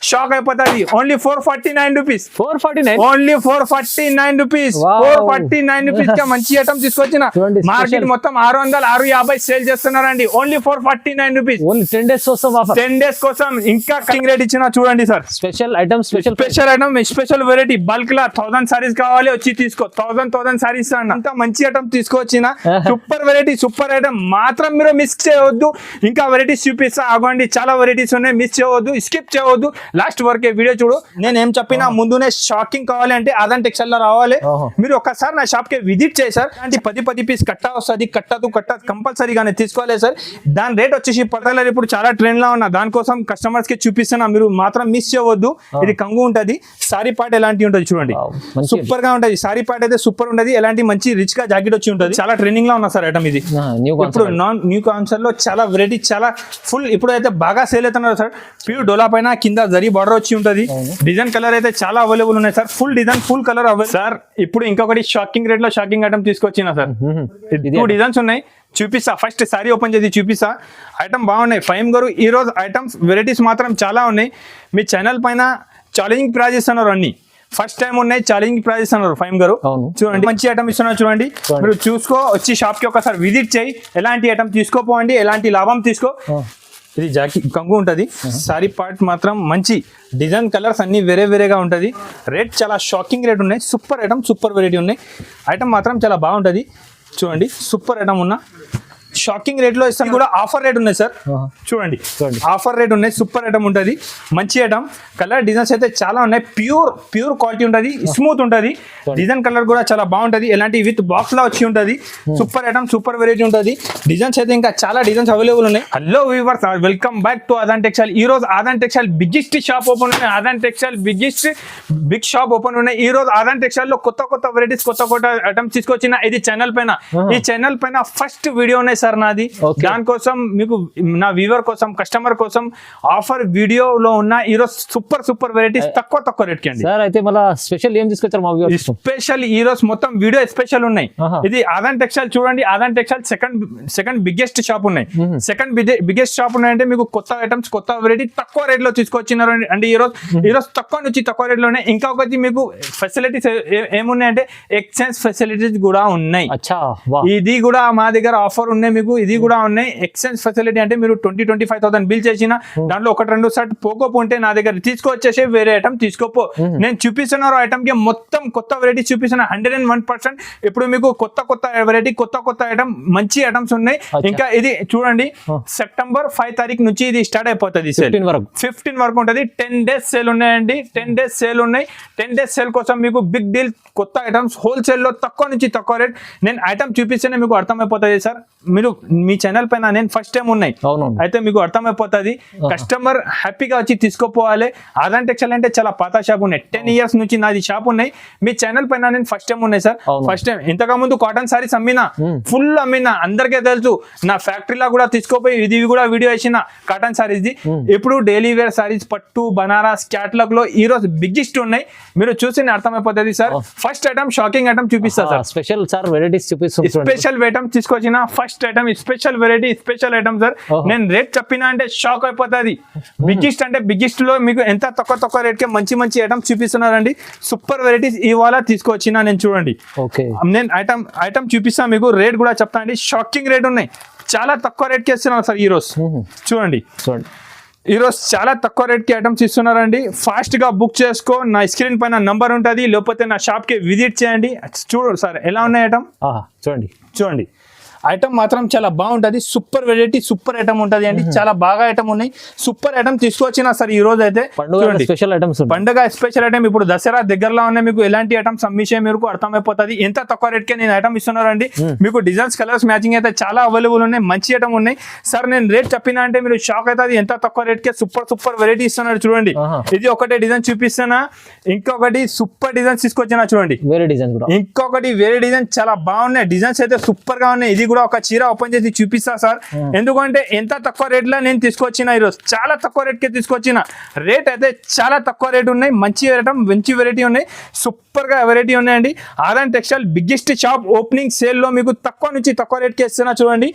Shock అయిపోతుంది. Only 449 rupees. 449 only 449 rupees. 449 rupees గా మంచి ఐటమ్ తీసుకొచ్చిన. మార్కెట్ మొత్తం 600-650 సేల్ చేస్తున్నారండి. Only 449 rupees. ఓన్లీ 10 days కోసం ఆఫర్. 10 days కోసం ఇంకా కటింగ్ రేట్ ఇచ్చిన చూడండి sir. Special item, special item, special variety. Bulk లా 1000 సారీస్ కావాలి వచ్చి తీసుకో. 1000 సారీస్ అంత మంచి ఐటమ్ తీసుకొచ్చిన. సూపర్ వెరైటీ, సూపర్ ఐటమ్ మాత్రం మీరు మిస్ చేయవద్దు. ఇంకా వెరైటీస్ చూపిస్తా ఆగండి. చాలా వెరైటీస్ ఉన్నాయి, మిస్ చేయవద్దు, స్కిప్ చేయవద్దు. లాస్ట్ వరకే వీడియో చూడు. నేను ఏం చెప్పినా ముందునే షాకింగ్ కావాలి అంటే ఆదాన్ టెక్స్టైల్ లో రావాలి. మీరు ఒక్కసారి నా షాప్ కి విజిట్ చేయి సార్. అంటే 10 పీస్ కట్ట వస్తుంది. కట్టదు కంపల్సరీగానే తీసుకోవాలి సార్. దాని రేట్ వచ్చేసి పర్టికులర్ ఇప్పుడు చాలా ట్రెండ్ లో ఉన్నా. దానికోసం కస్టమర్స్ కి చూపిస్తున్నా. మీరు మాత్రం మిస్ చేయవద్దు. ఇది కంగు ఉంటది. సారీ పార్ట్ ఎలాంటి ఉంటది చూడండి. సూపర్ గా ఉంటది. సారీ పార్ట్ అయితే సూపర్ ఉంటది. ఎలాంటి మంచి రిచ్ గా జాకెట్ వచ్చి ఉంటది. చాలా ట్రెండింగ్ లో ఉన్నా సార్ ఐటమ్ ఇది. ఇప్పుడు న్యూ కాన్సెప్ట్ లో చాలా వెరైటీ, చాలా ఫుల్ ఇప్పుడు అయితే బాగా సేల్ అవుతున్నారు సార్. ప్యూర్ డోలా పైన కింద జరీ బార్డర్ వచ్చి ఉంటది. డిజైన్ కలర్ అయితే చాలా అవైలబుల్ ఉన్నాయి sir. Full design, full colour available sir. ఇప్పుడు ఇంకొకటి షాకింగ్ రేట్ లో షాకింగ్ ఐటమ్ తీసుకొచ్చిన సార్. 2 డిజైన్స్ ఉన్నాయి, చూపిస్తా. ఫస్ట్ సారీ ఓపెన్ చేసి చూపిస్తా. ఐటమ్ బాగున్నాయి. ఫైమ్ గారు ఈ రోజు ఐటమ్స్ వెరైటీస్ మాత్రం చాలా ఉన్నాయి. మీ ఛానల్ పైన ఛాలెంజింగ్ ప్రైజ్ ఇస్తున్నారు. అన్ని ఫస్ట్ టైం ఉన్నాయి, ఛాలెంజింగ్ ప్రైజ్ ఇస్తున్నారు. ఫైమ్ గారు చూడండి, మంచి ఐటమ్ ఇస్తున్నారు చూడండి. మీరు చూసుకో, వచ్చి షాప్ కి ఒకసారి విజిట్ చేయి. ఎలాంటి ఐటమ్ తీసుకోపోండి, ఎలాంటి లాభం తీసుకో. ఇది జాకెట్ కంగు ఉంటుంది. సారీ పార్ట్ మాత్రం మంచి డిజైన్, కలర్స్ అన్ని వేరేగా ఉంటుంది. రేట్ చాలా షాకింగ్ రేట్ ఉన్నాయి. సూపర్ ఐటమ్, సూపర్ వెరైటీ ఉన్నాయి. ఐటమ్ మాత్రం చాలా బాగుంటుంది చూడండి. సూపర్ ఐటమ్ ఉన్న షాకింగ్ రేట్ లో ఇస్తాను కూడా. ఆఫర్ రేట్ ఉన్నాయి సార్. చూడండి ఆఫర్ రేట్ ఉన్నాయి. సూపర్ ఐటమ్ ఉంటుంది, మంచి ఐటమ్. కలర్ డిజైన్స్ అయితే చాలా ఉన్నాయి. ప్యూర్ క్వాలిటీ ఉంటుంది, స్మూత్ ఉంటుంది. డిజైన్ కలర్ కూడా చాలా బాగుంటుంది. ఎలాంటి విత్ బాక్స్ లా వచ్చి ఉంటుంది. సూపర్ ఐటమ్, సూపర్ వెరైటీ ఉంటుంది. డిజైన్స్ అయితే ఇంకా చాలా డిజైన్స్ అవైలబుల్ ఉన్నాయి. Hello viewers, welcome back to Aadhan textile. ఈ రోజు Aadhan textile biggest shop open ఉన్నాయి. Aadhan textile big shop open ఉన్నాయి. ఈ రోజు ఆదాన్ టెక్స్టైల్ లో కొత్త వెరైటీస్, కొత్త ఐటమ్స్ తీసుకొచ్చిన. ఇది ఛానల్ పైన, ఈ ఛానల్ పైన ఫస్ట్ వీడియో ఉన్నాయి సార్ నాది. దానికోసం మీకు, నా వ్యూవర్ కోసం, కస్టమర్ కోసం ఆఫర్ వీడియోలో ఉన్న ఈరోజు సూపర్ వెరైటీస్ తక్కువ రేట్ కి అండి సార్. అయితే మళ్ళీ స్పెషల్ ఏం తీసుకొచ్చారు మా వ్యూవర్స్? స్పెషల్ ఈ రోజు మొత్తం వీడియో స్పెషల్ ఉన్నాయి. ఇది ఆదాన్ టెక్స్టైల్ చూడండి. Aadhan textile second biggest shop ఉన్నాయి. సెకండ్ బిగ్గెస్ట్ షాప్ ఉన్నాయంటే మీకు కొత్త ఐటమ్స్, కొత్త వెరైటీ తక్కువ రేట్ లో తీసుకొచ్చినారు అంటే ఈ రోజు తక్కువ నుంచి తక్కువ రేట్ లో ఉన్నాయి. ఇంకొకటి మీకు ఫెసిలిటీస్ ఏమున్నాయంటే ఎక్స్చేంజ్ ఫెసిలిటీస్ కూడా ఉన్నాయి. ఇది కూడా మా దగ్గర ఆఫర్ ఉన్నాయి. మీకు ఇది కూడా ఉన్నాయి. ఎక్స్చేంజ్ ఫెసిలిటీ అంటే మీరు 20-25,000 బిల్ చేసిన దాంట్లో 1-2 షర్ట్ పోకపోతే నా దగ్గర తీసుకొచ్చేసి వేరే ఐటమ్ తీసుకోపో. నేను చూపిస్తున్న ఐటమ్ కి మొత్తం కొత్త వెరైటీ చూపిస్తున్నా 101%. ఇప్పుడు మీకు కొత్త వెరైటీ, కొత్త ఐటమ్, మంచి ఐటమ్స్ ఉన్నాయి. ఇంకా ఇది చూడండి, సెప్టెంబర్ 5 తారీఖు నుంచి ఇది స్టార్ట్ అయిపోతుంది. 15 వరకు ఉంటుంది. 10 days సేల్ ఉన్నాయండి. 10 days సేల్ ఉన్నాయి. 10 days సేల్ కోసం మీకు బిగ్ డీల్, కొత్త ఐటమ్స్ హోల్సేల్ లో తక్కువ నుంచి తక్కువ రేట్. నేను ఐటమ్ చూపిస్తేనే మీకు అర్థమైపోతుంది సార్. మీరు మీ ఛానల్ పైన నేను ఫస్ట్ టైం ఉన్నాయి అయితే మీకు అర్థమైపోతుంది. కస్టమర్ హ్యాపీగా వచ్చి తీసుకోపోవాలి. ఆదాన్ టెక్స్టైల్ అంటే చాలా పాత షాప్ ఉన్నాయి. 10 years నుంచి నాది షాప్ ఉన్నాయి. మీ ఛానల్ పైన నేను ఫస్ట్ టైం ఉన్నాయి సార్. First time. ఇంతకు ముందు కాటన్ సారీస్ అమ్మినా, ఫుల్ అమ్మినా, అందరికీ తెలుసు. నా ఫ్యాక్టరీలో కూడా తీసుకోపోయి ఇది కూడా వీడియో వేసిన కాటన్ సారీస్ ది. ఇప్పుడు డైలీ వేర్ సారీస్, పట్టు, బనారస్, క్యాటలాగ్ లో ఈ రోజు బిగ్గెస్ట్ ఉన్నాయి. మీరు చూసి అర్థమైపోతుంది sir. First item shocking item చూపిస్తా సార్. స్పెషల్ సార్ వెరైటీస్ చూపిస్తాం. స్పెషల్ ఐటమ్ తీసుకొచ్చిన. First item special variety, special item sir. నేను రేట్ చెప్పినా అంటే షాక్ అయిపోతుంది. బిగ్గెస్ట్ అంటే బిగ్గెస్ట్ లో మీకు ఎంత తక్కువ రేట్ కి మంచి ఐటమ్ చూపిస్తున్నారండి. సూపర్ వెరైటీస్ ఇవాళ తీసుకొచ్చిన. నేను చూడండి, నేను ఐటమ్ చూపిస్తా మీకు. రేట్ కూడా చెప్తా అండి. షాకింగ్ రేట్ ఉన్నాయి. చాలా తక్కువ రేట్ కి ఇస్తున్నాను సార్ ఈ రోజు. చూడండి ఈ రోజు చాలా తక్కువ రేట్ కి ఐటమ్స్ ఇస్తున్నారండి. ఫాస్ట్ గా బుక్ చేసుకో. నా స్క్రీన్ పైన నంబర్ ఉంటుంది, లేకపోతే నా షాప్ కి విజిట్ చేయండి. చూడు సార్ ఎలా ఉన్నాయి ఐటమ్. చూడండి ఐటమ్ మాత్రం చాలా బాగుంటుంది. సూపర్ వెరైటీ, సూపర్ ఐటమ్ ఉంటుంది అండి. చాలా బాగా ఐటమ్ ఉన్నాయి. సూపర్ ఐటమ్ తీసుకొచ్చిన సార్ ఈ రోజు అయితే. స్పెషల్ ఐటమ్స్, పండుగ స్పెషల్ ఐటమ్. ఇప్పుడు దసరా దగ్గరలో ఉన్నాయి. మీకు ఎలాంటి ఐటమ్స్ అమ్మిషే మీకు అర్థమైపోతుంది. ఎంత తక్కువ రేట్ కి నేను ఐటమ్ ఇస్తున్నారండి. మీకు డిజైన్స్, కలర్స్ మ్యాచింగ్ అయితే చాలా అవైలబుల్ ఉన్నాయి. మంచి ఐటమ్ ఉన్నాయి సార్. నేను రేట్ చెప్పినా అంటే మీరు షాక్ అవుతుంది. ఎంత తక్కువ రేట్ కి సూపర్ వెరైటీ ఇస్తున్నారు. చూడండి, ఇది ఒకటే డిజైన్ చూపిస్తున్నా. ఇంకొకటి సూపర్ డిజైన్స్ తీసుకొచ్చినా చూడండి. వేరే డిజైన్ కూడా, ఇంకొకటి వేరే డిజైన్ చాలా బాగున్నాయి. డిజైన్స్ అయితే సూపర్ గా ఉన్నాయి. ఇది కూడా ఒక చీర ఓపెన్ చేసి చూపిస్తా సార్. ఎందుకంటే ఎంత తక్కువ రేట్ లో నేను తీసుకొచ్చిన ఈరోజు, చాలా తక్కువ రేట్ కి తీసుకొచ్చిన. రేట్ అయితే చాలా తక్కువ రేట్ ఉన్నాయి, మంచి వెరైటీ ఉన్నాయి, సూపర్ గా వెరైటీ ఉన్నాయండి. Aadhan textile biggest shop opening sale లో మీకు తక్కువ నుంచి తక్కువ రేట్ కి ఇస్తున్నా. చూడండి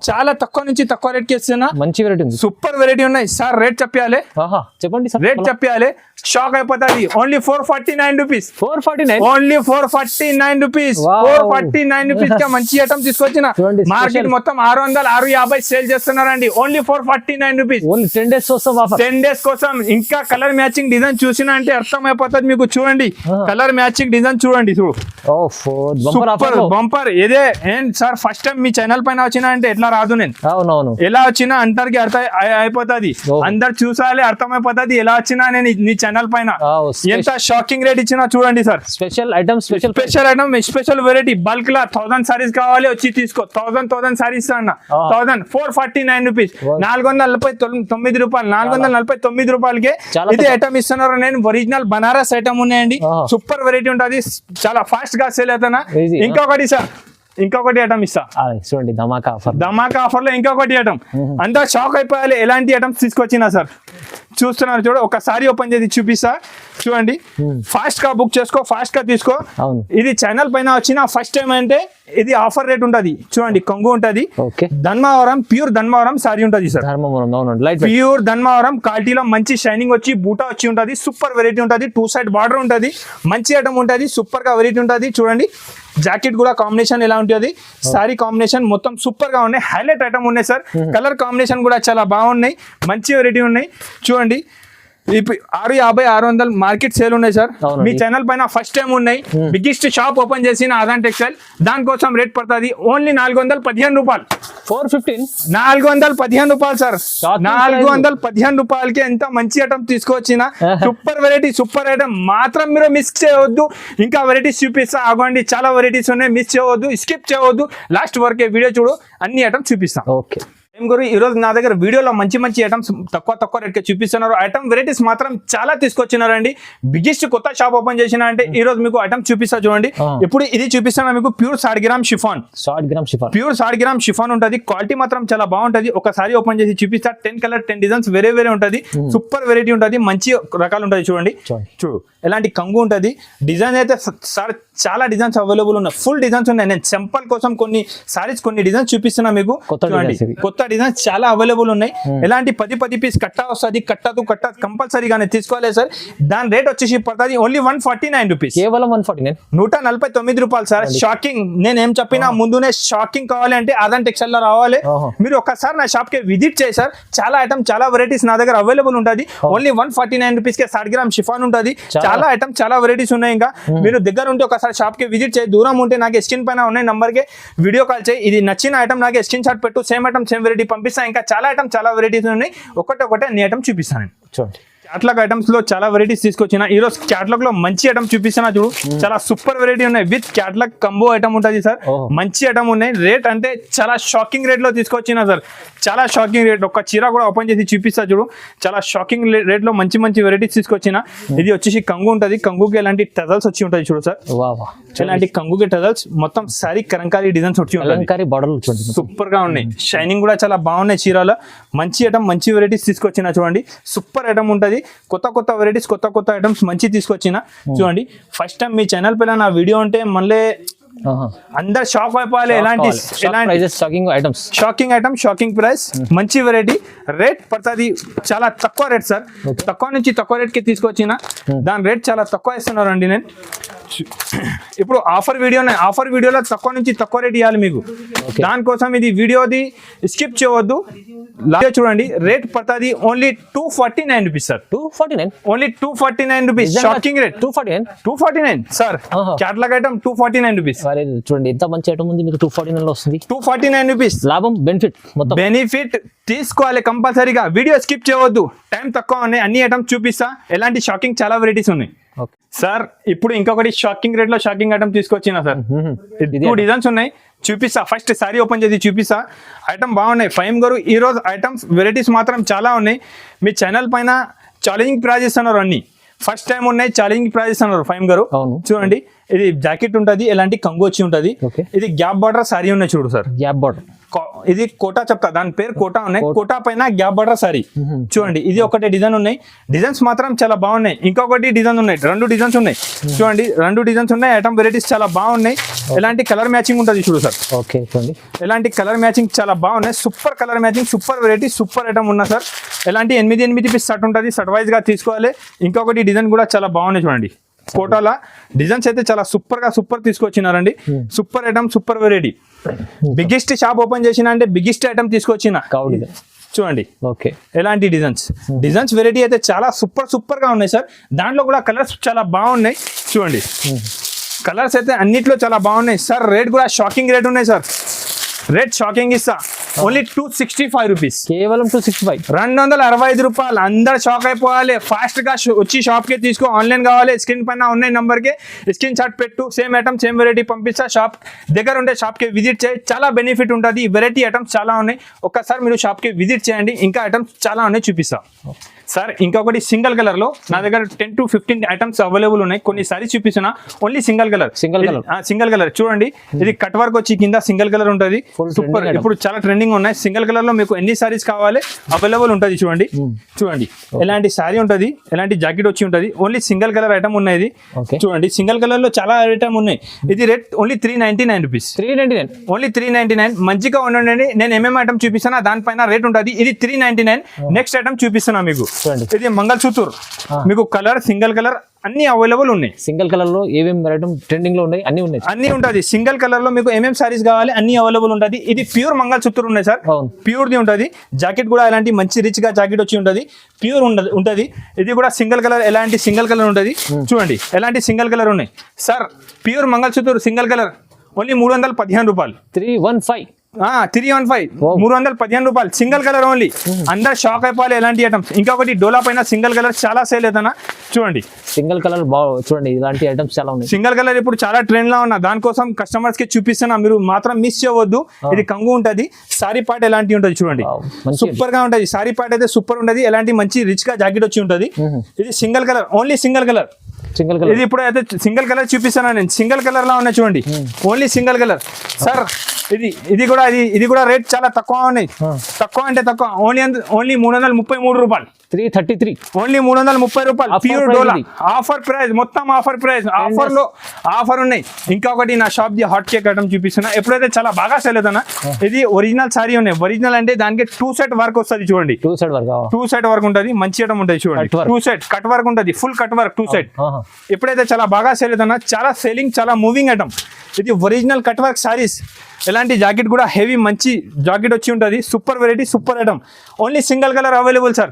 చాలా తక్కువ నుంచి తక్కువ రేట్ కి ఇస్తున్నా. మంచి వెరైటీ ఉంది, సూపర్ వెరైటీ ఉన్నాయి సార్. రేట్ చెప్పాలి, చెప్పండి సార్. రేట్ చెప్పాలి, షాక్ అయిపోతుంది. Only 449 rupees, 449, only 449 rupees, 449 rupees గా మంచి ఐటమ్ తీసుకొచ్చిన. మార్కెట్ మొత్తం 600 650 సేల్ చేస్తున్నారండి. ఓన్లీ 449 రూపీస్, ఓన్లీ 10 days కోసం ఆఫర్. 10 days కోసం. ఇంకా కలర్ మ్యాచింగ్ డిజైన్ చూసినా అంటే అర్థం అయిపోతుంది మీకు. చూడండి కలర్ మ్యాచింగ్ డిజైన్ చూడండి, సూపర్ బంపర్ ఇదే. సార్ ఫస్ట్ టైం మీ ఛానల్ పైన వచ్చినా అంటే ఎట్లా రాదు, నేను ఎలా వచ్చినా అందరికి అర్థం అయిపోతుంది, అందరు చూసాలి, అర్థం అయిపోతుంది ఎలా వచ్చినా నేను మీ ఛానల్ పైన. ఎంత షాకింగ్ రేట్ ఇచ్చినా చూడండి sir. Special item, special variety bulk లా 1000 సారీస్ కావాలి వచ్చి తీసుకో. 1000 సారీస్ అన్న 449 రూపీస్, 449 రూపాయలు, 449 రూపాయలకే ఇది ఐటమ్ ఇస్తున్నారు. నేను ఒరిజినల్ బనారస్ ఐటమ్ ఉన్నాయండి, సూపర్ వెరైటీ ఉంటుంది, చాలా ఫాస్ట్ గా సేల్ అవుతున్నా. ఇంకొకటి సార్, ఇంకొకటి ఐటమ్ ఇస్తా చూడండి, ధమాకా ఆఫర్ లో ఇంకొకటి ఐటమ్. అంతా షాక్ అయిపోయాలి ఎలాంటి ఐటమ్స్ తీసుకొచ్చినా సార్. చూస్తున్నారు చూడ, ఒకసారి ఓపెన్ చేసి చూపిస్తా. చూడండి ఫాస్ట్ గా బుక్ చేసుకో, ఫాస్ట్ గా తీసుకో. ఇది ఛానల్ పైన వచ్చిన ఫస్ట్ టైం అంటే ఇది ఆఫర్ రేట్ ఉంటది. చూడండి కొంగు ఉంటది, ధన్మావరం ప్యూర్ ధన్మావరం సారీ ఉంటది సార్. ప్యూర్ ధన్మావరం క్వాలిటీలో మంచి షైనింగ్ వచ్చి బూటా వచ్చి ఉంటది, సూపర్ వెరైటీ ఉంటది. 2 side బార్డర్ ఉంటది, మంచి ఐటమ్ ఉంటది, సూపర్ గా వెరైటీ ఉంటది. చూడండి జాకెట్ కూడా కాంబినేషన్ ఎలా ఉంటుంది, సారీ కాంబినేషన్ మొత్తం సూపర్ గా ఉన్నాయి, హైలైట్ ఐటమ్ ఉన్నాయి సార్. కలర్ కాంబినేషన్ కూడా చాలా బాగున్నాయి, మంచి వెరైటీ ఉన్నాయి. చూడండి ఇప్పుడు 650 600 మార్కెట్ సేల్ ఉన్నాయి సార్. మీ ఛానల్ పైన ఫస్ట్ టైం ఉన్నాయి, బిగ్గెస్ట్ షాప్ ఓపెన్ చేసిన ఆదాన్ టెక్స్టైల్. దానికోసం రేట్ పడుతుంది ఓన్లీ 415 రూపాయలు, 415 రూపాయలు సార్. 415 రూపాయలకి ఎంత మంచి ఐటమ్ తీసుకొచ్చిన, సూపర్ వెరైటీ, సూపర్ ఐటమ్. మాత్రం మీరు మిస్ చేయవద్దు, ఇంకా వెరైటీస్ చూపిస్తా ఆగండి, చాలా వెరైటీస్ ఉన్నాయి, మిస్ చేయవద్దు, స్కిప్ చేయవద్దు, లాస్ట్ వరకే వీడియో చూడు, అన్ని ఐటమ్స్ చూపిస్తాం. ఓకే ఈ రోజు నా దగ్గర వీడియోలో మంచి ఐటమ్స్ తక్కువ రేట్ కి చూపిస్తున్నారు. ఐటమ్ వెరైటీస్ మాత్రం చాలా తీసుకొచ్చినారండి. బిగ్గెస్ట్ కొత్త షాప్ ఓపెన్ చేసిన అంటే ఈ రోజు మీకు ఐటమ్ చూపిస్తా. చూడండి ఇప్పుడు ఇది చూపిస్తాను మీకు, pure 100 gram chiffon, pure 100 gram chiffon ఉంటది. క్వాలిటీ మాత్రం చాలా బాగుంటది. ఒకసారి ఓపెన్ చేసి చూపిస్తా. 10 కలర్ 10 డిజైన్స్ వేరే ఉంటది, సూపర్ వెరైటీ ఉంటది, మంచి రకాలు ఉంటది. చూడండి చూడు ఎలాంటి కంగు ఉంటది. డిజైన్ అయితే సార్ చాలా డిజైన్స్ అవైలబుల్ ఉన్నాయి, ఫుల్ డిజైన్స్ ఉన్నాయి. నేను సింపుల్ కోసం కొన్ని సారీస్ కొన్ని డిజైన్స్ చూపిస్తున్నా మీకు. చూడండి కొత్త డిజైన్స్ చాలా అవైలబుల్ ఉన్నాయి. ఎలాంటి 10 పీస్ కట్టా వస్తుంది, కట్టదు కంపల్సరీగానే తీసుకోవాలి సార్. దాని రేట్ వచ్చేసి పడుతుంది ఓన్లీ 149 రూపీస్, కేవలం 149 రూపాయలు సార్. షాకింగ్, నేను ఏం చెప్పినా ముందునే షాకింగ్ కావాలి అంటే ఆదాన్ టెక్స్టైల్ లో రావాలి. మీరు ఒక్కసారి నా షాప్ కి విజిట్ చేయి సార్. చాలా ఐటమ్ చాలా వెరైటీస్ నా దగ్గర అవైలబుల్ ఉంటుంది. ఓన్లీ 149 రూపీస్ కే 100 గ్రామ్ షిఫాన్ ఉంటుంది. చాలా ఐటమ్ చాలా వెరైటీస్ ఉన్నాయి. ఇంకా మీరు దగ్గర ఉంటే ఒకసారి షాప్ కి విజిట్ చేయి. దూరం ఉంటే నాకు స్క్రీన్ పైన ఉన్నాయి నంబర్ కి వీడియో కాల్ చేయి. ఇది నచ్చిన ఐటమ్ నాకు స్క్రీన్ షాట్ పెట్టు, సేమ్ ఐటమ్ సేమ్ వెరైటీ పంపిస్తా. ఇంకా చాలా ఐటమ్ చాలా వెరైటీస్ ఉన్నాయి, ఒకటే అన్ని ఐటమ్ చూపిస్తాను. చూడండి క్యాటలాగ్ ఐటమ్స్ లో చాలా వెరైటీస్ తీసుకొచ్చిన. ఈ రోజు క్యాటలాగ్ లో మంచి ఐటమ్ చూపిస్తున్నా చూడు, చాలా సూపర్ వెరైటీ ఉన్నాయి. విత్ క్యాటలాగ్ కంబో ఐటమ్ ఉంటుంది సార్, మంచి ఐటమ్ ఉన్నాయి. రేట్ అంటే చాలా షాకింగ్ రేట్ లో తీసుకొచ్చిన సార్, చాలా షాకింగ్ రేట్. ఒక చీర కూడా ఓపెన్ చేసి చూపిస్తా చూడు, చాలా షాకింగ్ రేట్ లో మంచి వెరైటీస్ తీసుకొచ్చిన. ఇది వచ్చేసి కంగు ఉంటది, కంగుకి ఎలాంటి టజల్స్ వచ్చి ఉంటాయి చూడు సార్. ఇలాంటి కంగుకి టజల్స్ మొత్తం సారీ కలంకారీ డిజైన్స్ వచ్చి ఉంటాయి, సూపర్ గా ఉన్నాయి. షైనింగ్ కూడా చాలా బాగున్నాయి చీరలో. మంచి ఐటమ్ మంచి వెరైటీస్ తీసుకొచ్చిన. చూడండి సూపర్ ఐటమ్ ఉంటది. కొత్త వెరైటీస్ కొత్త ఐటమ్స్ మంచి తీసుకొచ్చిన. చూడండి ఫస్ట్ టైం మీ ఛానల్ పైన నా వీడియో ఉంటే మళ్ళీ అందరు షాక్ అయిపోవాలి. ఎలాంటి షాకింగ్ ఐటమ్, షాకింగ్ ప్రైస్, మంచి వెరైటీ. రేట్ పడుతుంది చాలా తక్కువ రేట్ సార్. తక్కువ నుంచి తక్కువ రేట్ కి తీసుకొచ్చిన. దాని రేట్ చాలా తక్కువ ఇస్తున్నారు అండి. నేను ఇప్పుడు ఆఫర్ వీడియోలో తక్కువ నుంచి తక్కువ రేట్ ఇవ్వాలి మీకు. దానికోసం ఇది వీడియోది స్కిప్ చేయవద్దు, చూడండి. రేట్ పడుతుంది only 249 rupees sir. 249, only 249 rupees. Shocking rate 249 sir. Catalogue item 249 rupees. చూడండి ఎంత మంచి ఐటమ్ ఉంది మీకు 249 లో వస్తుంది. 249 రూపీస్ లాభం, బెనిఫిట్ తీసుకోవాలి కంపల్సరీగా. వీడియో స్కిప్ చేయవద్దు, టైం తక్కువ ఉన్నాయి. అన్ని ఐటమ్స్ చూపిస్తా. ఎలాంటి షాకింగ్ చాలా వెరైటీస్ ఉన్నాయి సార్. ఇప్పుడు ఇంకొకటి షాకింగ్ రేట్ లో షాకింగ్ ఐటమ్ తీసుకొచ్చిన సార్. 2 డిజైన్స్ ఉన్నాయి, చూపిస్తా. ఫస్ట్ సారీ ఓపెన్ చేసి చూపిస్తా. ఐటమ్ బాగున్నాయి. ఫైమ్ గారు ఈ రోజు ఐటమ్స్ వెరైటీస్ మాత్రం చాలా ఉన్నాయి. మీ ఛానల్ పైన ఛాలెంజింగ్ ప్రైజెస్ అన్నారు, అన్ని ఫస్ట్ టైం ఉన్నాయి. ఛాలెంజింగ్ ప్రైజెస్ అన్నారు ఫైమ్ గారు. చూడండి ఇది జాకెట్ ఉంటది, ఎలాంటి కంగు వచ్చి ఉంటది. ఓకే. ఇది గ్యాప్ బార్డర్ సారీ ఉన్నాయి చూడు సార్. Gap border. ఇది కోటా చెప్తా, దాని పేరు కోటా ఉన్నాయి. కోటా పైన గ్యాప్ బార్డర్ సారీ చూడండి. ఇది ఒకటే డిజైన్ ఉన్నాయి, డిజైన్స్ మాత్రం చాలా బాగున్నాయి. ఇంకొకటి డిజైన్ ఉన్నాయి, 2 డిజైన్స్ ఉన్నాయి చూడండి. 2 డిజైన్స్ ఉన్నాయి. ఐటమ్ వెరైటీస్ చాలా బాగున్నాయి. ఎలాంటి కలర్ మ్యాచింగ్ ఉంటుంది చూడు సార్. ఓకే చూడండి. ఎలాంటి కలర్ మ్యాచింగ్ చాలా బాగున్నాయి. Super colour matching, super variety, super item ఉన్నా సార్. ఎలాంటి 8 పీస్ షర్ట్ ఉంటుంది, షర్ట్ వైజ్ గా తీసుకోవాలి. ఇంకొకటి డిజైన్ కూడా చాలా బాగున్నాయి చూడండి. కోటాల డిజైన్స్ అయితే చాలా సూపర్ తీసుకొచ్చినారండి. Super item, super variety. Biggest shop open చేసిన అంటే బిగ్గెస్ట్ ఐటమ్ తీసుకొచ్చిన చూడండి. ఓకే. ఎలాంటి డిజైన్స్ వెరైటీ అయితే చాలా సూపర్ గా ఉన్నాయి సార్. దాంట్లో కూడా కలర్స్ చాలా బాగున్నాయి చూడండి. కలర్స్ అయితే అన్నిట్లో చాలా బాగున్నాయి సార్. రేట్ కూడా షాకింగ్ రేట్ ఉన్నాయి సార్. రేట్ షాకింగ్ ఇస్తా, ఓన్లీ 265 రూపీస్, కేవలం 265, 265 రూపాయలు. అందరు షాక్ అయిపోవాలి. ఫాస్ట్ గా వచ్చి షాప్ కి తీసుకో. ఆన్లైన్ కావాలి, స్క్రీన్ పైన ఉన్న నంబర్ కి స్క్రీన్ షాట్ పెట్టు. సేమ్ ఐటమ్ సేమ్ వెరైటీ పంపిస్తా. షాప్ దగ్గర ఉంటే షాప్ కి విజిట్ చేయి, చాలా బెనిఫిట్ ఉంటుంది. వెరైటీ ఐటమ్స్ చాలా ఉన్నాయి. ఒక్కసారి మీరు షాప్ కి విజిట్ చేయండి. ఇంకా ఐటమ్స్ చాలా ఉన్నాయి, చూపిస్తా సార్. ఇంకొకటి సింగిల్ కలర్ లో నా దగ్గర 10 to 15 ఐటమ్స్ అవైలబుల్ ఉన్నాయి. కొన్ని సారీస్ చూపిస్తున్నా, ఓన్లీ సింగిల్ కలర్ చూడండి. ఇది కట్ వర్క్ వచ్చి కింద సింగిల్ కలర్ ఉంటుంది. సూపర్, ఇప్పుడు చాలా ట్రెండింగ్ ఉన్నాయి. సింగిల్ కలర్ లో మీకు ఎన్ని సారీస్ కావాలి అవైలబుల్ ఉంటుంది చూడండి. ఎలాంటి సారీ ఉంటుంది, ఎలాంటి జాకెట్ వచ్చి ఉంటుంది. ఓన్లీ సింగిల్ కలర్ ఐటమ్ ఉన్నాయి చూడండి. సింగిల్ కలర్ లో చాలా ఐటమ్ ఉన్నాయి. ఇది రేట్ ఓన్లీ 399 రూపీస్, 399, ఓన్లీ 399. మంచిగా ఉండండి. నేను ఏమేమి ఐటమ్ చూపిస్తున్నా దానిపైన రేట్ ఉంటుంది. ఇది 399. నెక్స్ట్ ఐటమ్ చూపిస్తున్నా మీకు. ఇది మంగళసూత్ర, మీకు కలర్ సింగిల్ కలర్ అన్ని అవైలబుల్ ఉన్నాయి. సింగిల్ కలర్ లో ఏమేమి ఐటమ్ ట్రెండింగ్ లో ఉన్నాయి అన్ని ఉంటుంది. సింగిల్ కలర్ లో మీకు ఏమేమి సారీస్ కావాలి అన్ని అవైలబుల్ ఉంటుంది. ఇది ప్యూర్ మంగళసూత్ర ఉన్నాయి సార్. ప్యూర్ ది ఉంటుంది. జాకెట్ కూడా ఎలాంటి మంచి రిచ్ గా జాకెట్ వచ్చి ఉంటుంది. ప్యూర్ ఉంటుంది. ఇది కూడా సింగిల్ కలర్, ఎలాంటి సింగిల్ కలర్ ఉంటుంది చూడండి. ఎలాంటి సింగిల్ కలర్ ఉన్నాయి sir. Pure mangalsutra single colour only 315 రూపాయలు, 315, 315 రూపాయలు. Single colour only. అందరు షాక్ అయిపోవాలి ఎలాంటి ఐటమ్స్. ఇంకొకటి డోలా పైన సింగిల్ కలర్ చాలా సేల్ అవుతానా చూడండి. సింగిల్ కలర్ చూడండి. ఇలాంటి ఐటమ్స్ చాలా ఉన్నాయి. సింగిల్ కలర్ ఇప్పుడు చాలా ట్రెండ్ లో ఉన్నా, దానికోసం కస్టమర్స్ కి చూపిస్తున్నా. మీరు మాత్రం మిస్ చేయవద్దు. ఇది కంగు ఉంటది. సారీ పార్ట్ ఎలాంటి ఉంటది చూడండి. సూపర్ గా ఉంటది. సారీ పార్ట్ అయితే సూపర్ ఉంటది. ఎలాంటి మంచి రిచ్ గా జాకెట్ వచ్చి ఉంటది. ఇది single colour, only single colour. ఇది ఇప్పుడు అయితే సింగిల్ కలర్ చూపిస్తాను నేను. సింగిల్ కలర్ లా ఉన్నాయి చూడండి. Only single colour sir. ఇది కూడా రేట్ చాలా తక్కువ ఉన్నాయి. తక్కువ అంటే తక్కువ, ఓన్లీ 333 రూపాయలు, 333, ఓన్లీ 330 రూపాయలు. ప్యూర్ డోలా ఆఫర్ ప్రైస్, మొత్తం ఆఫర్ ప్రైస్. ఆఫర్ లో ఆఫర్ ఉన్నాయి. ఇంకొకటి నా shop the hot cake item చూపిస్తున్నా. ఎప్పుడైతే చాలా బాగా సేల్ అవుతానా. ఇది ఒరిజినల్ సారీ ఉన్నాయి. ఒరిజినల్ అంటే దానికి 2 సెట్ వర్క్ వస్తుంది చూడండి. 2 సెట్ వర్క్ ఉంటుంది. మంచి ఐటమ్ ఉంటుంది చూడండి. 2 సెట్ కట్ వర్క్ ఉంటుంది. Full cut work 2 set. ఎప్పుడైతే చాలా బాగా సేల్ అవుతానా, చాలా సేలింగ్, చాలా మూవింగ్ ఐటమ్. ఇది ఒరిజినల్ కట్ వర్క్ సారీస్. ఎలాంటి జాకెట్ కూడా హెవీ మంచి జాకెట్ వచ్చి ఉంటుంది. Super variety, super item. Only single colour available sir.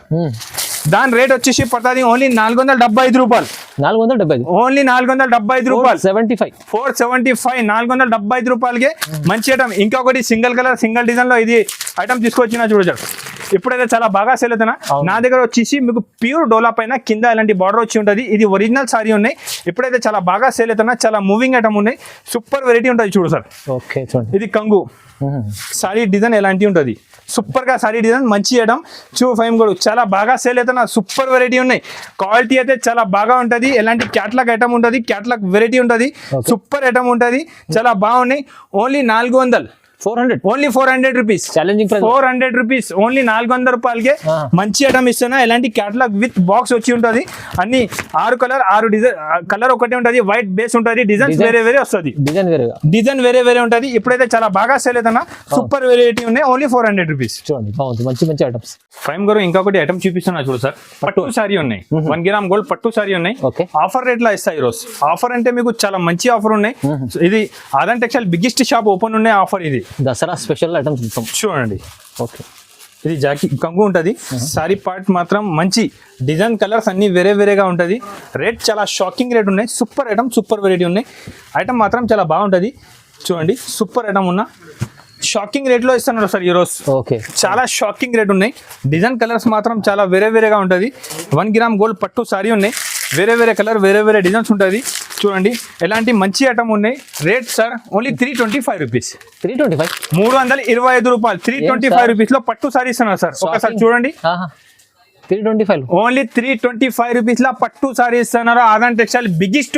దాని రేట్ వచ్చేసి పడుతుంది ఓన్లీ 475 రూపాయలు, 475, ఓన్లీ 475 రూపాయలు, 475, 475 రూపాయలకి మంచి ఐటమ్. ఇంకొకటి సింగిల్ కలర్ సింగిల్ డిజైన్ లో ఇది ఐటమ్ తీసుకొచ్చిన చూడచ్చు. ఇప్పుడైతే చాలా బాగా సేల్ అవుతున్నా. నా దగ్గర వచ్చేసి మీకు ప్యూర్ డోలా పైన కింద ఇలాంటి బార్డర్ వచ్చి ఉంటుంది. ఇది ఒరిజినల్ సారీ ఉన్నాయి. ఇప్పుడైతే చాలా బాగా సేల్ అవుతున్నా. చాలా మూవింగ్ ఐటమ్ ఉన్నాయి. సూపర్ వెరైటీ ఉంటుంది చూడు సార్. ఓకే, ఇది కంగు సారీ డిజైన్ ఎలాంటి ఉంటుంది. సూపర్ గా సారీ డిజైన్ మంచి ఐటమ్. 25 కూడా చాలా బాగా సేల్ అవుతున్నా. సూపర్ వెరైటీ ఉన్నాయి. క్వాలిటీ అయితే చాలా బాగా ఉంటుంది. ఎలాంటి క్యాట్లాగ్ ఐటమ్ ఉంటుంది. క్యాట్లాగ్ వెరైటీ ఉంటుంది. సూపర్ ఐటమ్ ఉంటుంది. చాలా బాగున్నాయి. Only 400, 400, only 400 rupees. Challenging price 400 rupees. Only 400 రూపాయలకే మంచి ఐటమ్ ఇస్తున్నా. ఎలాంటి క్యాటలాగ్ విత్ బాక్స్ వచ్చి ఉంటుంది. అన్ని 6 కలర్, 6 డిజైన్. కలర్ ఒకటే ఉంటుంది. వైట్ బేస్ ఉంటుంది. డిజైన్స్ వేరే వస్తుంది. డిజైన్ వేరే ఉంటుంది. ఇప్పుడైతే చాలా బాగా సేల్ అవుతున్నా. సూపర్ వెరైటీ ఉన్నాయి. Only 400 rupees. చూడండి, మంచి ఐటమ్స్. ఫైమ్ గారు ఇంకొకటి ఐటమ్ చూపిస్తున్నా చూడు సార్. పట్టు సారీ ఉన్నాయి. 1 గ్రామ్ గోల్డ్ పట్టు సారీ ఉన్నాయి. ఆఫర్ రేట్ లో ఇస్తాయి ఈరోజు. ఆఫర్ అంటే మీకు చాలా మంచి ఆఫర్ ఉన్నాయి. ఇది Aadan textile biggest shop open ఉన్నాయి. ఆఫర్ ఇది దసరా స్పెషల్ ఐటమ్స్ చూడండి. ఓకే, ఇది జాకెట్ కంగు ఉంటుంది. సారీ పార్ట్ మాత్రం మంచి డిజైన్, కలర్స్ అన్ని వేరేగా ఉంటుంది. రేట్ చాలా షాకింగ్ రేట్ ఉన్నాయి. సూపర్ ఐటమ్, సూపర్ వెరైటీ ఉన్నాయి. ఐటమ్ మాత్రం చాలా బాగుంటుంది చూడండి. సూపర్ ఐటమ్ ఉన్న షాకింగ్ రేట్ లో ఇస్తున్నారు సార్ ఈరోజు. ఓకే, చాలా షాకింగ్ రేట్ ఉన్నాయి. డిజైన్ కలర్స్ మాత్రం చాలా వేరేగా ఉంటుంది. 1 గ్రామ్ గోల్డ్ పట్టు సారీ ఉన్నాయి. వేరే కలర్, వేరే డిజైన్స్ ఉంటుంది చూడండి. ఎలాంటి మంచి ఐటమ్ ఉన్నాయి. Rate sir only 325 rupees. 325 రూపాయలు. 325 రూపాయలు లో పట్టు సారీ ఇస్తున్నారు సార్. ఒకసారి చూడండి. 325 ఓన్లీ 325 రూపీస్ లా పట్టు సారీ ఇస్తున్నారు. Aadan textile biggest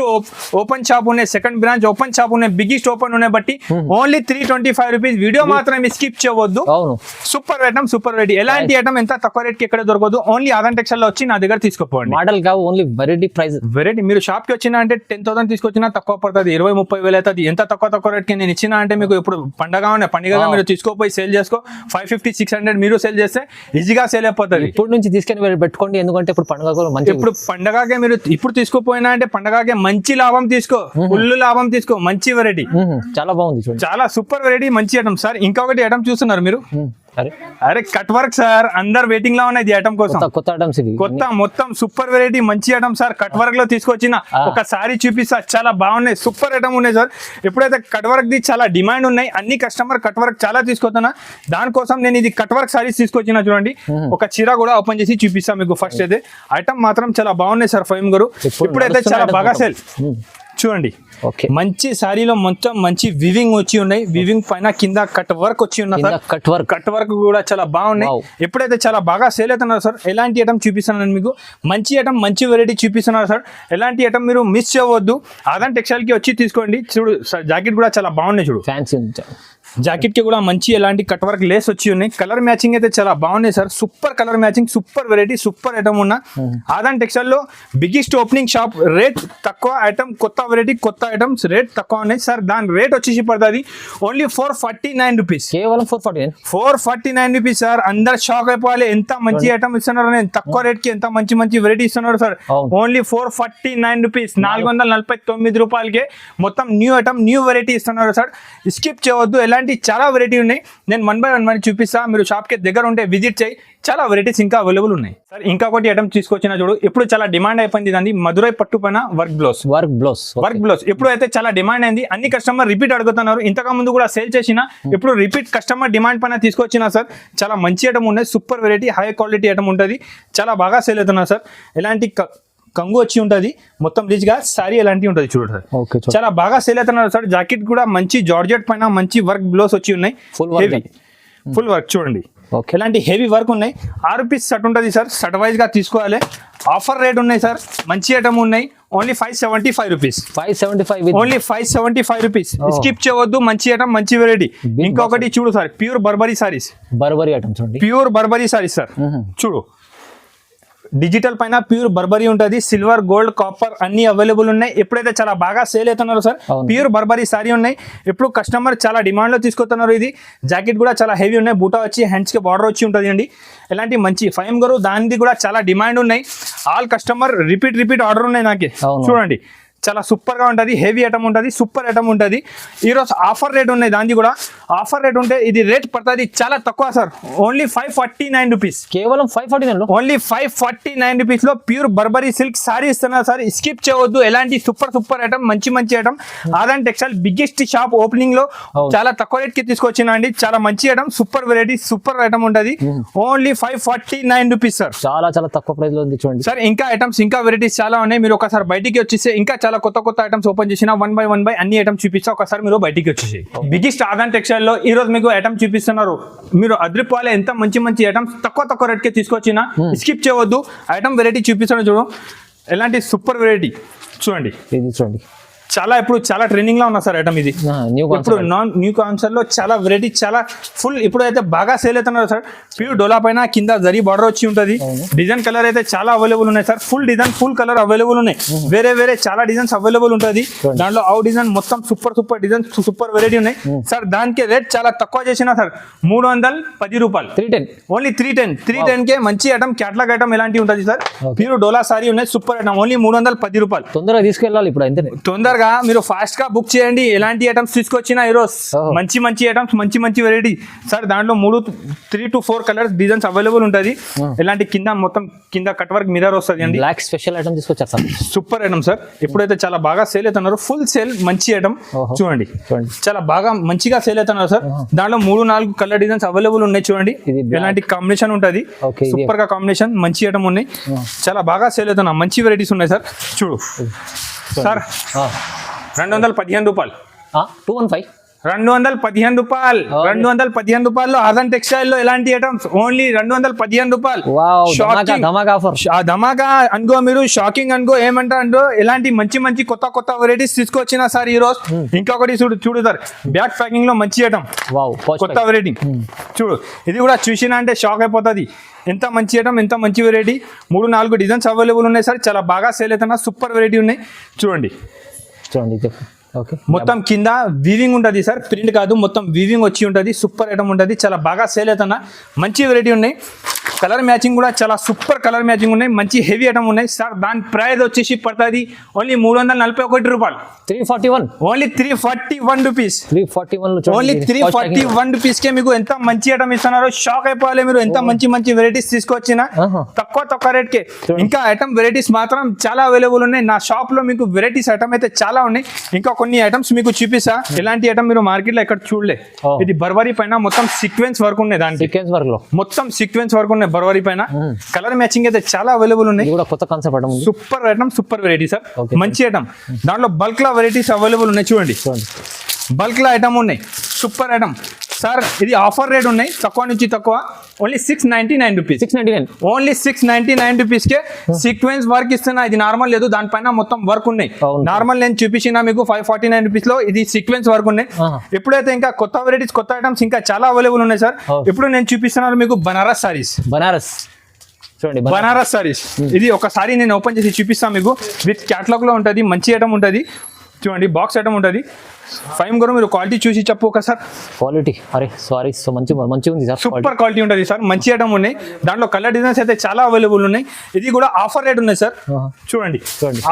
open shop ఉన్నాయి, సెకండ్ బ్రాంచ్ ఓపెన్ షాప్ ఉన్నాయి, బిగ్గెస్ట్ ఓపెన్ ఉన్నాయి బట్టి ఓన్లీ 325 రూపీస్. వీడియో మాత్రం స్కిప్ చేయవద్దు. అవును, సూపర్ ఐటమ్, సూపర్ వెరైటీ. ఎలాంటి ఐటమ్ ఎంత తక్కువ రేట్ కి ఎక్కడ దొరకదు. ఓన్లీ ఆదాన్ టెక్స్టైల్ లో వచ్చి నా దగ్గర తీసుకోపోండి. మోడల్ కావు, ఓన్లీ వెరైటీ ప్రైస్. వెరైటీ మీరు షాప్ కి వచ్చినా అంటే 10,000 తీసుకొచ్చినా తక్కువ పడుతుంది, 20-30 వేలు అవుతుంది. ఎంత తక్కువ రేట్ కి నేను ఇచ్చినా అంటే మీకు ఇప్పుడు పండగగా మీరు తీసుకోపోయి సేల్ చేసుకో, 550-600 మీరు సేల్ చేస్తే ఈజీగా సేల్ అయిపోతుంది. ఇప్పుడు నుంచి తీసుకొని పెట్టుకోండి, ఎందుకంటే ఇప్పుడు పండుగ మంచి. ఇప్పుడు పండగకే మీరు ఇప్పుడు తీసుకోపోయినా అంటే పండగకే మంచి లాభం తీసుకో, ఫుల్ లాభం తీసుకో. మంచి వెరైటీ, చాలా బాగుంది చూడండి, చాలా సూపర్ వెరైటీ, మంచి ఐటమ్. సార్ ఇంకొకటి ఐటమ్ చూస్తున్నారు మీరు, అరే అరే కట్ వర్క్ సార్. అందరు వెయిటింగ్ లో ఉన్నాయి ఐటమ్ కోసం. కొత్త ఐటమ్స్ ఇవి, కొత్త మొత్తం సూపర్ వెరైటీ, మంచి ఐటమ్ సార్. కట్ వర్క్ లో తీసుకొచ్చిన ఒక సారీ చూపిస్తా, చాలా బాగున్నాయి, సూపర్ ఐటమ్ ఉన్నాయి సార్. ఎప్పుడైతే కట్ వర్క్ ది చాలా డిమాండ్ ఉన్నాయి, అన్ని కస్టమర్ కట్ వర్క్ చాలా తీసుకొస్తున్నా, దానికోసం నేను ఇది కట్ వర్క్ సారీస్ తీసుకొచ్చిన. చూడండి, ఒక చీర కూడా ఓపెన్ చేసి చూపిస్తా మీకు. ఫస్ట్ అయితే ఐటమ్ మాత్రం చాలా బాగున్నాయి సార్ ఫహీమ్ గారు. ఇప్పుడైతే చాలా బాగా సేల్. చూడండి, మంచి సారీలో మొత్తం మంచి వివింగ్ వచ్చి ఉన్నాయి, వివింగ్ పైన కింద కట్ వర్క్ వచ్చి ఉన్నాయి సార్. కట్ వర్క్ కూడా చాలా బాగున్నాయి. ఎప్పుడైతే చాలా బాగా సేల్ అవుతున్నారు సార్. ఎలాంటి ఐటమ్ చూపిస్తున్నాను మీకు, మంచి ఐటమ్, మంచి వెరైటీ చూపిస్తున్నారు సార్. ఎలాంటి ఐటమ్ మీరు మిస్ చేయవద్దు. ఆదాన్ టెక్స్టైల్ కి వచ్చి తీసుకోండి. చూడు సార్, జాకెట్ కూడా చాలా బాగున్నాయి. చూడు, ఫ్యాన్సీ జాకెట్ కి కూడా మంచి ఎలాంటి కట్ వర్క్ లేస్ వచ్చి ఉన్నాయి. కలర్ మ్యాచింగ్ అయితే చాలా బాగున్నాయి sir. Super colour matching, super variety, super item ఉన్న ఆదాన్ టెక్స్టైల్ లో బిగ్గెస్ట్ ఓపెనింగ్ షాప్. రేట్ తక్కువ, ఐటమ్ కొత్త వెరైటీ, కొత్త ఐటమ్స్ రేట్ తక్కువ ఉన్నాయి సార్. దాని రేట్ వచ్చేసి పడుతుంది ఓన్లీ 449 రూపీస్, కేవలం 449 రూపీస్ సార్. అందరు షాక్ అయిపోవాలి, ఎంత మంచి ఐటమ్ ఇస్తున్నారు, తక్కువ రేట్ కి ఎంత మంచి మంచి వెరైటీ ఇస్తున్నారు సార్. ఓన్లీ 449 రూపీస్, 449 రూపాయలకే మొత్తం న్యూ ఐటమ్, న్యూ వెరైటీ ఇస్తున్నారు సార్. స్కిప్ చేయవద్దు. ఎలాంటి చాలా వెరైటీ ఉన్నాయి, నేను 1 by 1 చూపిస్తా. మీరు షాప్ కి దగ్గర ఉంటే విజిట్ చేయి, చాలా వెరైటీస్ ఇంకా అవైలబుల్ ఉన్నాయి సార్. ఇంకొకటి ఐటమ్ తీసుకొచ్చిన చూడు, ఇప్పుడు చాలా డిమాండ్ అయిపోయింది దాన్ని, మధురై పట్టు పైన వర్క్ బ్లౌజ్. ఇప్పుడు అయితే చాలా డిమాండ్ అయింది, అన్ని కస్టమర్ రిపీట్ అడుగుతున్నారు. ఇంతకు ముందు కూడా సేల్ చేసిన, ఇప్పుడు రిపీట్ కస్టమర్ డిమాండ్ పైన తీసుకొచ్చిన సార్. చాలా మంచి ఐటమ్ ఉన్నాయి, super variety, high quality item ఉంటుంది, చాలా బాగా సేల్ అవుతున్నారు సార్. ఎలాంటి కంగు వచ్చి ఉంటుంది, మొత్తం రిచ్ గా సారీ ఎలాంటి ఉంటుంది చూడండి సార్. చాలా బాగా సేల్ అవుతున్నారు సార్. జాకెట్ కూడా మంచి జార్జెట్ పైన మంచి వర్క్ బ్లౌజ్ వచ్చి ఉన్నాయి, ఫుల్ వర్క్ చూడండి. ఎలాంటి హెవీ వర్క్ ఉన్నాయి. 6 పీస్ సెట్ ఉంటుంది సార్, సెట్ వైజ్ గా తీసుకోవాలి. ఆఫర్ రేట్ ఉన్నాయి సార్, మంచి ఐటమ్ ఉన్నాయి. Only 575 rupees, only 575 rupees. Skip చేయవద్దు, మంచి ఐటమ్, మంచి వెరైటీ. ఇంకొకటి చూడు sir, pure Burberry saris, pure Burberry saris sir. చూడు, డిజిటల్ పైన ప్యూర్ బర్బరీ ఉంటుంది, సిల్వర్, గోల్డ్, కాపర్ అన్ని అవైలబుల్ ఉన్నాయి. ఎప్పుడైతే చాలా బాగా సేల్ అవుతున్నారు సార్. ప్యూర్ బర్బరీ సారీ ఉన్నాయి, ఇప్పుడు కస్టమర్ చాలా డిమాండ్ లో తీసుకొస్తున్నారు. ఇది జాకెట్ కూడా చాలా హెవీ ఉన్నాయి, బూటా వచ్చి హ్యాండ్స్ కి బార్డర్ వచ్చి ఉంటుంది అండి. ఎలాంటి మంచి ఫహీమ్ గారు, దానిది కూడా చాలా డిమాండ్ ఉన్నాయి. ఆల్ కస్టమర్ రిపీట్ ఆర్డర్ ఉన్నాయి నాకే. చూడండి, చాలా సూపర్ గా ఉంటుంది, హెవీ ఐటమ్ ఉంటుంది, సూపర్ ఐటమ్ ఉంటుంది. ఈరోజు ఆఫర్ రేట్ ఉన్నాయి, దాన్ని కూడా ఆఫర్ రేట్ ఉంటే ఇది రేట్ పడుతుంది చాలా తక్కువ సార్. ఓన్లీ 549 రూపీస్, కేవలం 549, ఓన్లీ 549 రూపీస్ లో ప్యూర్ బర్బరీ సిల్క్ సారీ ఇస్తున్నారు సార్. స్కిప్ చేయవద్దు. ఎలాంటి సూపర్ ఐటమ్, మంచి item. Aadhan textile biggest shop opening లో చాలా తక్కువ రేట్ కి తీసుకొచ్చిన అండి. చాలా మంచి item, super variety, super item ఉంటుంది. Only 549 rupees sir. చాలా తక్కువ ప్రైస్ లో ఉంది చూడండి సార్. ఇంకా ఐటమ్స్, ఇంకా వెరైటీస్ చాలా ఉన్నాయి. మీరు ఒకసారి బయటికి వచ్చేస్తే ఇంకా చాలా కొత్త ఐటమ్స్ ఓపెన్ చేసిన 1 by 1 అన్ని ఐటమ్స్ చూపిస్తా. ఒకసారి మీరు బయటికి వచ్చేసి బిగ్గెస్ట్ ఆదాన్ టెక్స్టైల్ లో ఈ రోజు మీకు ఐటమ్ చూపిస్తున్నారు. మీరు అద్రిపోవాలి, ఎంత మంచి ఐటమ్స్ తక్కువ రేట్ కి తీసుకొచ్చిన. స్కిప్ చేయవద్దు. ఐటమ్ వెరైటీ చూపిస్తాను చూడు, ఎలాంటి సూపర్ వెరైటీ చూడండి. ఇప్పుడు చాలా ట్రెండింగ్ లో ఉన్నా సార్ ఐటమ్ ఇది. ఇప్పుడు న్యూ కాన్సెప్ట్ లో చాలా వెరైటీ, చాలా ఫుల్ ఇప్పుడు అయితే బాగా సేల్ అవుతున్నారు సార్. ప్యూర్ డోలా పైన కింద జరీ బార్డర్ వచ్చి ఉంటుంది. డిజైన్ కలర్ అయితే చాలా అవైలబుల్ ఉన్నాయి sir. Full design, full colour available ఉన్నాయి. వేరే చాలా డిజైన్స్ అవైలబుల్ ఉంటుంది. దాంట్లో డిజైన్ మొత్తం సూపర్ డిజైన్, సూపర్ వెరైటీ ఉన్నాయి సార్. దానికి రేట్ చాలా తక్కువ చేసిన సార్, 310 రూపాయలు, 310, ఓన్లీ 310 కే మంచి ఐటమ్, క్యాటలాగ్ ఐటమ్ ఎలాంటి ఉంటుంది సార్. ప్యూర్ డోలా సారీ ఉన్నాయి, సూపర్ ఐటమ్, ఓన్లీ 310 రూపాయలు. తొందరగా తీసుకెళ్ళాలి ఇప్పుడు, అంతే తొందరగా మీరు ఫాస్ట్ గా బుక్ చేయండి. ఎలాంటి ఐటమ్స్ తీసుకొచ్చినా ఈరోజు మంచి ఐటమ్స్, మంచి వెరైటీ సార్. దాంట్లో 3 to 4 కలర్స్ డిజైన్స్ అవైలబుల్ ఉంటుంది. ఎలాంటి కింద కట్ వర్క్ మిర్రర్ వస్తుంది అండి. బ్లాక్ స్పెషల్ ఐటమ్ తీసుకొచ్చారు సార్, సూపర్ ఐటమ్ సార్. ఎప్పుడైతే చాలా బాగా సేల్ అవుతున్నారు, ఫుల్ సేల్, మంచి ఐటమ్ చూడండి. చాలా బాగా మంచిగా సేల్ అవుతున్నారు సార్. దాంట్లో 3-4 కలర్ డిజైన్స్ అవైలబుల్ ఉన్నాయి చూడండి. ఎలాంటి కాంబినేషన్ ఉంటుంది, సూపర్ గా కాంబినేషన్, మంచి ఐటమ్ ఉన్నాయి. చాలా బాగా సేల్ అవుతున్నా, మంచి వెరైటీస్ ఉన్నాయి సార్. చూడు సార్, 215 రూపాయలు, 215, 215 రూపాయలు. 215 రూపాయల్లో ఆదన్ టెక్స్టైల్ లో ఎలాంటి ఐటమ్స్ ఓన్లీ 215 రూపాయలు. Wow, Shocking. ధమాకా ఆఫర్. ఆ ధమాకా అనుకో, మీరు షాకింగ్ అనుకో, ఏమంటారు ఎలాంటి మంచి మంచి కొత్త వెరైటీస్ తీసుకొచ్చినా సార్ ఈ రోజు. ఇంకొకటి చూడు సార్, బ్యాక్ ప్యాకింగ్ లో మంచి ఐటమ్, వావ్, కొత్త వెరైటీ చూడు. ఇది కూడా చూసినా అంటే షాక్ అయిపోతుంది. ఎంత మంచి ఐటమ్, ఎంత మంచి వెరైటీ. 3-4 డిజైన్స్ అవైలబుల్ ఉన్నాయి సార్. చాలా బాగా సేల్ అవుతున్నా, సూపర్ వెరైటీ ఉన్నాయి చూడండి. చూడండి ఓకే, మొత్తం కింద వీవింగ్ ఉంటుంది సార్, ప్రింట్ కాదు, మొత్తం వీవింగ్ వచ్చి ఉంటుంది. సూపర్ ఐటమ్ ఉంటుంది, చాలా బాగా సేల్ అవుతున్నా. మంచి వెరైటీ ఉన్నాయి. కలర్ మ్యాచింగ్ కూడా చాలా సూపర్ కలర్ మ్యాచింగ్ ఉన్నాయి. మంచి హెవీ ఐటమ్ ఉన్నాయి సార్. దాని ప్రైస్ వచ్చేసి పడుతుంది ఓన్లీ 341 రూపాయలు. 341, ఓన్లీ 341 రూపీస్. 341 ఓన్లీ 341 రూపీస్ కే మీకు ఎంత మంచి ఐటమ్ ఇస్తున్నారు. షాక్ అయిపోవాలి మీరు. ఎంత మంచి వెరైటీస్ తీసుకొచ్చినా తక్కువ రేట్ కే. ఇంకా ఐటమ్ వెరైటీస్ మాత్రం చాలా అవైలబుల్ ఉన్నాయి. నా షాప్ లో మీకు వెరైటీస్ ఐటమ్ అయితే చాలా ఉన్నాయి. ఇంకా కొన్ని ఐటమ్స్ మీకు చూపిస్తా. ఎలాంటి ఐటమ్ మీరు మార్కెట్ లో ఎక్కడ చూడలే. ఇది బర్బరీ పైన మొత్తం సీక్వెన్స్ వర్క్ ఉన్నాయి. దాని సీక్వెన్స్ వర్క్ లో మొత్తం సీక్వెన్స్ వర్క్ ఉన్నాయి బర్బరీ పైన. కలర్ మ్యాచింగ్ అయితే చాలా అవైలబుల్ ఉన్నాయి. కొత్త concept item, super item, super variety sir. మంచి ఐటమ్. దాంట్లో బల్క్ లా వెరైటీస్ అవైలబుల్ ఉన్నాయి చూడండి. బల్క్ లా ఐటమ్ ఉన్నాయి, సూపర్ ఐటమ్ సార్. ఇది ఆఫర్ రేట్ ఉన్నాయి, తక్కువ నుంచి తక్కువ. Only 699 rupees. 699, ఓన్లీ 699 రూపీస్ కే సీక్వెన్స్ వర్క్ ఇస్తున్నా. ఇది నార్మల్ లేదు, దానిపైన మొత్తం వర్క్ ఉన్నాయి. నార్మల్ నేను చూపించిన మీకు 549 రూపీస్ లో, ఇది సీక్వెన్స్ వర్క్ ఉన్నాయి. ఎప్పుడైతే ఇంకా కొత్త వెరైటీస్, కొత్త ఐటమ్స్ ఇంకా చాలా అవైలబుల్ ఉన్నాయి సార్. ఇప్పుడు నేను చూపిస్తున్నాను మీకు బనారస్ సారీస్. చూడండి, బనారస్ సారీస్. ఇది ఒకసారి నేను ఓపెన్ చేసి చూపిస్తాను మీకు. విత్ క్యాటలాగ్ లో ఉంటుంది, మంచి ఐటమ్ ఉంటుంది చూడండి. బాక్స్ ఐటమ్ ఉంటుంది. ఫైమ్ గారు మీరు క్వాలిటీ చూసి చెప్పు ఒకసారి. క్వాలిటీ, అరే సారీ, సో మంచి ఉంది సార్. సూపర్ క్వాలిటీ ఉంటుంది సార్. మంచి ఐటమ్ ఉన్నాయి. దాంట్లో కలర్ డిజైన్స్ అయితే చాలా అవైలబుల్ ఉన్నాయి. ఇది కూడా ఆఫర్ రేట్ ఉన్నాయి సార్. చూడండి,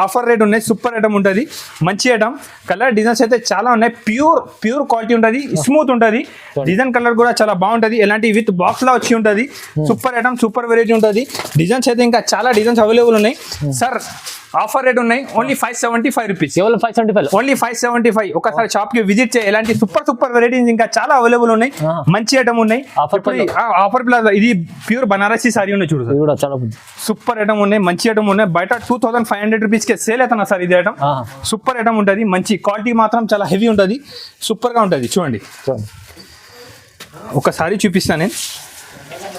ఆఫర్ రేట్ ఉన్నాయి. సూపర్ ఐటమ్ ఉంటుంది, మంచి ఐటమ్. కలర్ డిజైన్స్ అయితే చాలా ఉన్నాయి. ప్యూర్ క్వాలిటీ ఉంటుంది, స్మూత్ ఉంటుంది. డిజైన్ కలర్ కూడా చాలా బాగుంటుంది. ఎలాంటి విత్ బాక్స్ లా వచ్చి ఉంటుంది. సూపర్ ఐటమ్, సూపర్ వెరైటీ ఉంటుంది. డిజైన్స్ అయితే ఇంకా చాలా డిజైన్స్ అవైలబుల్ ఉన్నాయి సార్. ఆఫర్ రేట్ ఉన్నాయి ఓన్లీ 575 రూపీస్. కేవలం 575, ఓన్లీ 575. ఒకసారి షాప్ కి విజిట్ చేయి. ఎలాంటి సూపర్ వెరైటీస్ ఇంకా చాలా అవైలబుల్ ఉన్నాయి. మంచి ఐటమ్ ఉన్నాయి. Offer plaza. ఇది ప్యూర్ బనారసి సారీ ఉన్నాయి చూడు, కూడా చాలా సూపర్ ఐటమ్ ఉన్నాయి. మంచి ఐటమ్ ఉన్నాయి. బయట 2500 రూపీస్ కే సేల్ అవుతున్నా సార్. ఇది ఐటమ్ సూపర్ ఐటమ్ ఉంటుంది. మంచి క్వాలిటీ మాత్రం చాలా హెవీ ఉంటుంది, సూపర్ గా ఉంటుంది. చూడండి, ఒకసారి చూపిస్తాను నేను.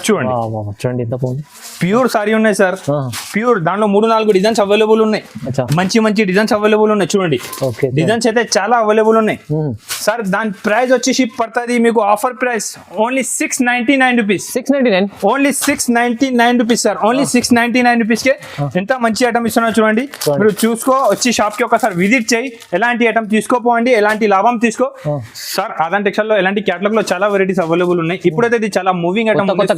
చూడండి, ఎంత బాగుంది. ప్యూర్ సారీ ఉన్నాయి సార్. ప్యూర్ దాంట్లో 3-4 డిజైన్స్ అవైలబుల్ ఉన్నాయి. మంచి డిజైన్స్ అవైలబుల్ ఉన్నాయి చూడండి. డిజైన్స్ అయితే చాలా అవైలబుల్ ఉన్నాయి సార్. దాని ప్రైస్ వచ్చేసి పడుతుంది మీకు offer price only 699 rupees. 699, only 699 rupees sir. Only 699 rupees కే ఎంత మంచి ఐటమ్ ఇస్తున్నారు చూడండి. మీరు చూసుకో, వచ్చి షాప్ కి ఒకసారి విజిట్ చేయి. ఎలాంటి ఐటమ్ తీసుకోపోండి, ఎలాంటి లాభం తీసుకో సార్. ఆదాన్ టెక్స్టైల్ లో ఎలాంటి క్యాటలాగ్ లో చాలా వెరైటీస్ అవైలబుల్ ఉన్నాయి. ఇప్పుడైతే ఇది చాలా మూవింగ్ ఐటమ్, కొత్త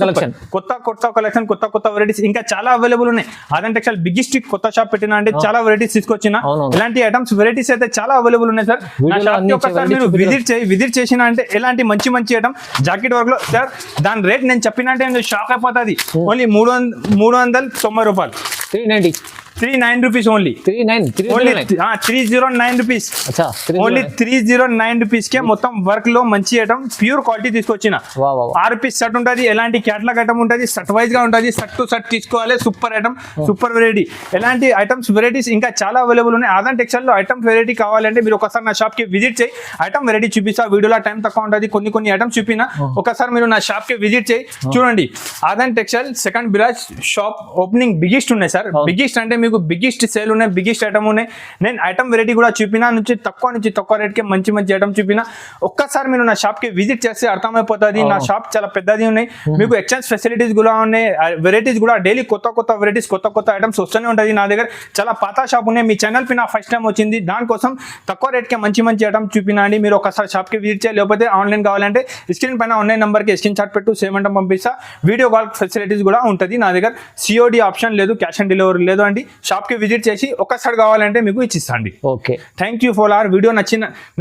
కలెక్షన్, కొత్త వెరైటీస్ ఇంకా చాలా అవైలబుల్ ఉన్నాయి. ఆదాన్ టెక్స్టైల్ బిగ్గెస్ట్ కొత్త షాప్ పెట్టినా అంటే చాలా వెరైటీస్ తీసుకొచ్చిన. ఇలాంటి ఐటమ్స్ వెరైటీస్ అయితే చాలా అవైలబుల్ ఉన్నాయి సార్. నా షాప్ కి ఒకసారి మీరు విజిట్ చేసిన అంటే ఎలాంటి మంచి ఐటమ్ జాకెట్ వర్క్ లో సార్. దాని రేట్ నేను చెప్పిన అంటే షాక్ అయిపోతుంది. ఓన్లీ 390 రూపాయలు. 309 rupees only. 309 rupees. Only 309 rupees కే మొత్తం వర్క్ లో మంచి ఐటమ్, ప్యూర్ క్వాలిటీ తీసుకొచ్చిన. 6 పీస్ సెట్ ఉంటుంది. ఎలాంటి క్యాటలాగ్ ఐటమ్ ఉంటుంది, సెట్ వైజ్ గా ఉంటుంది. సెట్ టు సెట్ తీసుకోవాలి. Super item, super variety. ఎలాంటి ఐటమ్స్ వెరైటీస్ ఇంకా చాలా అవైలబుల్ ఉన్నాయి. ఆదాన్ టెక్స్టైల్ లో ఐటమ్ వెరైటీ కావాలంటే మీరు ఒకసారి నా షాప్ కి విజిట్ చేయి. ఐటమ్ వెరైటీ చూపిస్తా. వీడియోలో టైం తక్కువ ఉంటుంది, కొన్ని ఐటమ్స్ చూపినా. ఒకసారి మీరు నా షాప్ కి విజిట్ చేయి. చూడండి, Aadhan textile second branch shop opening biggest ఉన్నాయి సార్. బిగ్గెస్ట్ అంటే మీకు బిగ్గెస్ట్ సేల్ ఉన్నాయి, బిగ్గెస్ట్ ఐటమ్ ఉన్నాయి. నేను ఐటమ్ వెరైటీ కూడా చూపినా. తక్కువ రేట్ కి మంచి ఐటమ్ చూపినా. ఒక్కసారి మీరు నా షాప్ కి విజిట్ చేస్తే అర్థమైపోతుంది. నా షాప్ చాలా పెద్దది ఉన్నాయి. మీకు ఎక్స్చేంజ్ ఫెసిలిటీస్ కూడా ఉన్నాయి. వెరైటీస్ కూడా డైలీ కొత్త వెరైటీస్, కొత్త ఐటమ్స్ వస్తూనే ఉంటుంది నా దగ్గర. చాలా పాత షాప్ ఉన్నాయి. మీ ఛానల్ పైన ఫస్ట్ టైం వచ్చింది, దానికోసం తక్కువ రేట్ కి మంచి ఐటమ్ చూపినా అండి. మీరు ఒకసారి షాప్ కి విజిట్ చేయాలి. లేకపోతే ఆన్లైన్ కావాలంటే స్క్రీన్ పైన ఆన్లైన్ నెంబర్ కి స్క్రీన్ షాట్ పెట్టు, సేమ్ ఐటమ్ పంపిస్తా. వీడియో కాల్ ఫెసిలిటీస్ కూడా ఉంటుంది నా దగ్గర. సిఓడి ఆప్షన్ లేదు, క్యాష్ ఆన్ డెలివరీ లేదు అండి. షాప్ కి విజిట్ చేసి ఒక్కసారి కావాలంటే మీకు ఇచ్చిస్తాండి. Okay, thank you for our video.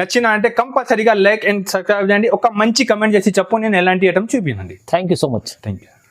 నచ్చిన అంటే కంపల్సరీగా లైక్ అండ్ సబ్స్క్రైబ్ చేయండి. ఒక మంచి కమెంట్ చేసి చెప్పు, నేను ఎలాంటి ఐటమ్ చూపినండి. Thank you so much. Thank you.